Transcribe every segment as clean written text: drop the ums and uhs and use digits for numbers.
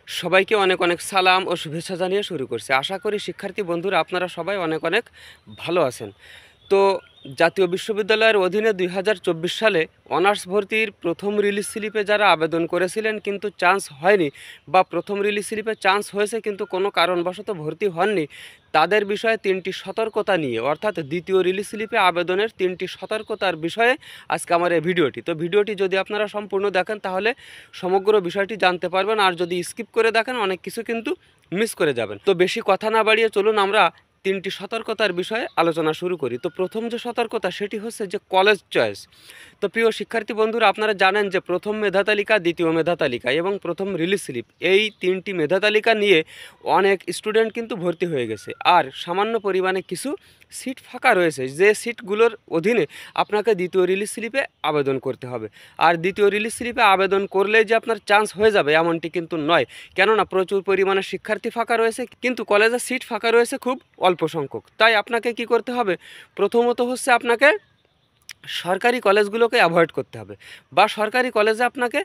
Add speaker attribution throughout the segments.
Speaker 1: সবাইকে অনেক অনেক সালাম ও শুভেচ্ছা জানিয়ে শুরু করছি। আশা করি শিক্ষার্থী বন্ধুরা আপনারা সবাই অনেক অনেক ভালো আছেন। তো জাতীয় বিশ্ববিদ্যালয়ের অধীনে 2024 সালে অনার্স ভর্তির প্রথম রিলিজ স্লিপে যারা আবেদন করেছিলেন কিন্তু চান্স হয়নি, বা প্রথম রিলিজ স্লিপে চান্স হয়েছে কিন্তু কোনো কারণবশত ভর্তি হননি, তাদের বিষয়ে 3টি সতর্কতা নিয়ে, অর্থাৎ দ্বিতীয় রিলিজ স্লিপে আবেদনের 3টি সতর্কতার বিষয়ে আজকে আমার এই ভিডিওটি। তো ভিডিওটি যদি আপনারা সম্পূর্ণ দেখেন তাহলে সমগ্র বিষয়টি জানতে পারবেন, আর যদি স্কিপ করে দেখেন অনেক কিছু কিন্তু মিস করে যাবেন। তো বেশি কথা না বাড়িয়ে চলুন আমরা 3টি সতর্কতার বিষয়ে আলোচনা শুরু করি। তো প্রথম যে সতর্কতা সেটি হচ্ছে যে কলেজ চয়েস। তো প্রিয় শিক্ষার্থী বন্ধুরা, আপনারা জানেন যে প্রথম মেধা তালিকা, দ্বিতীয় মেধা তালিকা এবং প্রথম রিলিজ স্লিপ, এই 3টি মেধা তালিকা নিয়ে অনেক স্টুডেন্ট কিন্তু ভর্তি হয়ে গেছে, আর সামান্য পরিমাণে কিছু সিট ফাঁকা রয়েছে, যে সিটগুলোর অধীনে আপনাকে দ্বিতীয় রিলিজ স্লিপে আবেদন করতে হবে। আর দ্বিতীয় রিলিজ স্লিপে আবেদন করলেই যে আপনার চান্স হয়ে যাবে এমনটি কিন্তু নয়, কেননা প্রচুর পরিমাণে শিক্ষার্থী ফাঁকা রয়েছে কিন্তু কলেজে সিট ফাঁকা রয়েছে খুব অল্প সংখ্যক। তাই আপনাকে কি করতে হবে? প্রথমত হচ্ছে আপনাকে সরকারি কলেজগুলোকে অ্যাভয়েড করতে হবে, বা সরকারি কলেজে আপনাকে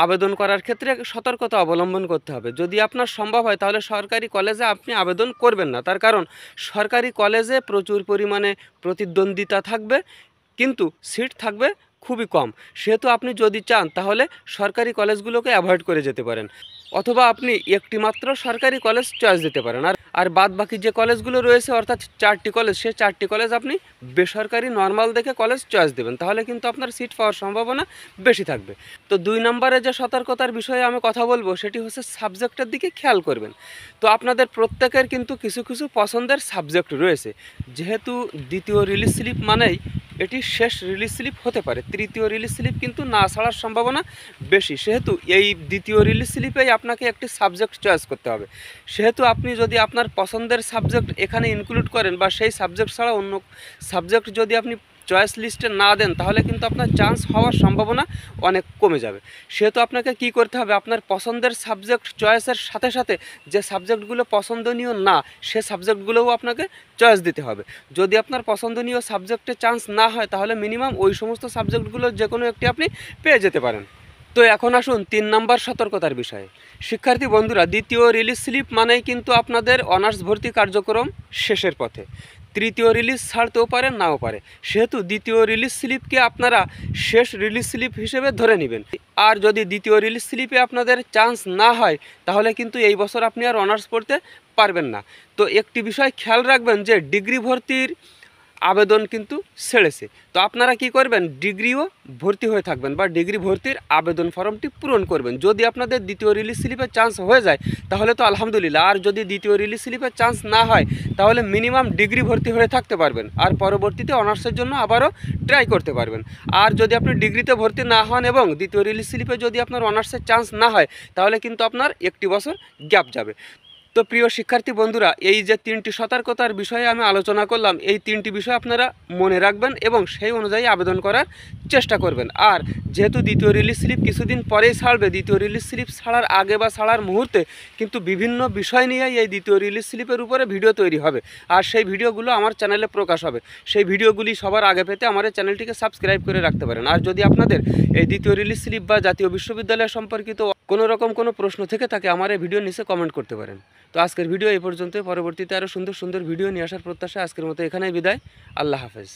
Speaker 1: আবেদন করার ক্ষেত্রে সতর্কতা অবলম্বন করতে হবে। যদি আপনার সম্ভব হয় তাহলে সরকারি কলেজে আপনি আবেদন করবেন না, তার কারণ সরকারি কলেজে প্রচুর পরিমাণে প্রতিদ্বন্দ্বিতা থাকবে কিন্তু সিট থাকবে খুবই কম। সেহেতু আপনি যদি চান তাহলে সরকারি কলেজগুলোকে অ্যাভয়েড করে যেতে পারেন, অথবা আপনি একটি মাত্র সরকারি কলেজ চয়েস দিতে পারেন। আর বাদ বাকি যে কলেজগুলো রয়েছে, অর্থাৎ 4টি কলেজ, সেই 4টি কলেজ আপনি বেসরকারি নর্মাল দেখে কলেজ চয়েস দেবেন, তাহলে কিন্তু আপনার সিট পাওয়ার সম্ভাবনা বেশি থাকবে। তো 2 নম্বরে যে সতর্কতার বিষয়ে আমি কথা বলবো সেটি হচ্ছে সাবজেক্টের দিকে খেয়াল করবেন। তো আপনাদের প্রত্যেকের কিন্তু কিছু কিছু পছন্দের সাবজেক্ট রয়েছে, যেহেতু দ্বিতীয় রিলিজ স্লিপ মানেই এটি শেষ রিলিজ স্লিপ হতে পারে, তৃতীয় রিলিজ স্লিপ কিন্তু না ছাড়ার সম্ভাবনা বেশি, সেহেতু এই দ্বিতীয় রিলিজ স্লিপেই আপনাকে একটি সাবজেক্ট চয়েস করতে হবে। সেহেতু আপনি যদি আপনার পছন্দের সাবজেক্ট এখানে ইনক্লুড করেন, বা সেই সাবজেক্ট ছাড়া অন্য সাবজেক্ট যদি আপনি চয়েস লিস্টে না দেন, তাহলে কিন্তু আপনার চান্স হওয়ার সম্ভাবনা অনেক কমে যাবে। সেহেতু আপনাকে কি করতে হবে? আপনার পছন্দের সাবজেক্ট চয়েসের সাথে সাথে যে সাবজেক্টগুলো পছন্দনীয় না, সে সাবজেক্টগুলোও আপনাকে চয়েস দিতে হবে। যদি আপনার পছন্দনীয় সাবজেক্টে চান্স না হয় তাহলে মিনিমাম ওই সমস্ত সাবজেক্টগুলোর যে কোনো একটি আপনি পেয়ে যেতে পারেন। তো এখন আসুন 3 নম্বর সতর্কতার বিষয়ে। শিক্ষার্থী বন্ধুরা, দ্বিতীয় রিলিজ স্লিপ মানেই কিন্তু আপনাদের অনার্স ভর্তি কার্যক্রম শেষের পথে। তৃতীয় রিলিজ ছাড়তেও পারে, নাও পারে, সেহেতু দ্বিতীয় রিলিজ স্লিপকে আপনারা শেষ রিলিজ স্লিপ হিসেবে ধরে নেবেন। আর যদি দ্বিতীয় রিলিজ স্লিপে আপনাদের চান্স না হয় তাহলে কিন্তু এই বছর আপনি আর অনার্স পড়তে পারবেন না। তো একটি বিষয় খেয়াল রাখবেন যে ডিগ্রি ভর্তির আবেদন কিন্তু ছেড়েছে। তো আপনারা কি করবেন? ডিগ্রিও ভর্তি হয়ে থাকবেন, বা ডিগ্রি ভর্তির আবেদন ফর্মটি পূরণ করবেন। যদি আপনাদের দ্বিতীয় রিলিজ স্লিপে চান্স হয়ে যায় তাহলে তো আলহামদুলিল্লাহ, আর যদি দ্বিতীয় রিলিজ স্লিপে চান্স না হয় তাহলে মিনিমাম ডিগ্রি ভর্তি হয়ে থাকতে পারবেন, আর পরবর্তীতে অনার্সের জন্য আবারও ট্রাই করতে পারবেন। আর যদি আপনি ডিগ্রিতে ভর্তি না হন এবং দ্বিতীয় রিলিজ স্লিপে যদি আপনার অনার্সের চান্স না হয় তাহলে কিন্তু আপনার একটি বছর গ্যাপ যাবে। তো প্রিয় শিক্ষার্থী বন্ধুরা, এই যে 3টি সতর্কতার বিষয়ে আমি আলোচনা করলাম, এই 3টি বিষয় আপনারা মনে রাখবেন এবং সেই অনুযায়ী আবেদন করার চেষ্টা করবেন। আর যেহেতু দ্বিতীয় রিলিজ স্লিপ কিছুদিন পরেই ছাড়বে, দ্বিতীয় রিলিজ স্লিপ ছাড়ার আগে বা ছাড়ার মুহূর্তে কিন্তু বিভিন্ন বিষয় নিয়ে এই দ্বিতীয় রিলিজ স্লিপের উপরে ভিডিও তৈরি হবে, আর সেই ভিডিওগুলো আমার চ্যানেলে প্রকাশ হবে। সেই ভিডিওগুলি সবার আগে পেতে আমার এই চ্যানেলটিকে সাবস্ক্রাইব করে রাখতে পারেন। আর যদি আপনাদের এই দ্বিতীয় রিলিজ স্লিপ বা জাতীয় বিশ্ববিদ্যালয় সম্পর্কিত কোনো রকম কোনো প্রশ্ন থেকে থাকে আমার এই ভিডিওর নিচে কমেন্ট করতে পারেন। তো আজকের ভিডিও এই পর্যন্ত, পরবর্তীতে আরও সুন্দর সুন্দর ভিডিও নিয়ে আসার প্রত্যাশা আজকের মতো এখানেই বিদায়। আল্লাহ হাফেজ।